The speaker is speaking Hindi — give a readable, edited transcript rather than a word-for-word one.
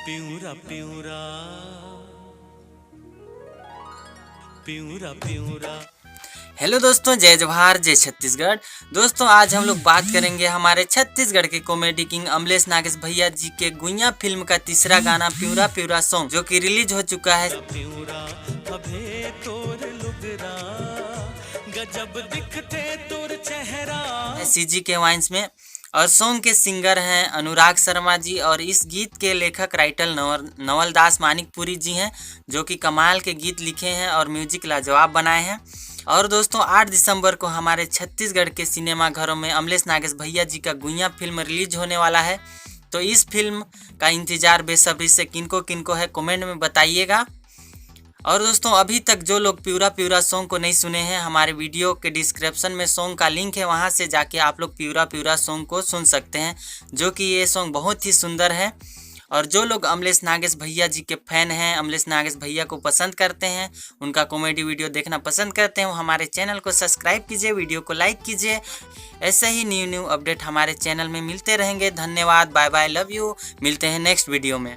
Pura pura pura pura. Hello दोस्तों, जय जवाहर जय छत्तीसगढ़। दोस्तों आज हम लोग बात करेंगे हमारे छत्तीसगढ़ के कॉमेडी किंग अमलेश नागेश भैया जी के गुइया फिल्म का तीसरा गाना प्यूरा प्यूरा सॉन्ग, जो कि रिलीज हो चुका है प्यूरा अभे तोर लुगरा गजब दिखते तोर चेहरा सीजी के वाइन्स में। और सॉन्ग के सिंगर हैं अनुराग शर्मा जी, और इस गीत के लेखक राइटर नवलदास मानिकपुरी जी हैं, जो कि कमाल के गीत लिखे हैं और म्यूजिक लाजवाब बनाए हैं। और दोस्तों 8 दिसंबर को हमारे छत्तीसगढ़ के सिनेमा घरों में अमलेश नागेश भैया जी का गुइया फिल्म रिलीज होने वाला है। तो इस फिल्म का इंतजार बेसब्री से किनको किनको है कमेंट में बताइएगा। और दोस्तों अभी तक जो लोग प्यूरा प्यूरा सॉन्ग को नहीं सुने हैं, हमारे वीडियो के डिस्क्रिप्शन में सॉन्ग का लिंक है, वहां से जाके आप लोग प्यूरा प्यूरा सॉन्ग को सुन सकते हैं, जो कि ये सॉन्ग बहुत ही सुंदर है। और जो लोग अमलेश नागेश भैया जी के फैन हैं, अमलेश नागेश भैया को पसंद करते हैं, उनका कॉमेडी वीडियो देखना पसंद करते हैं, वो हमारे चैनल को सब्सक्राइब कीजिए, वीडियो को लाइक कीजिए। ऐसे ही न्यू अपडेट हमारे चैनल में मिलते रहेंगे। धन्यवाद, बाय बाय, लव यू। मिलते हैं नेक्स्ट वीडियो में।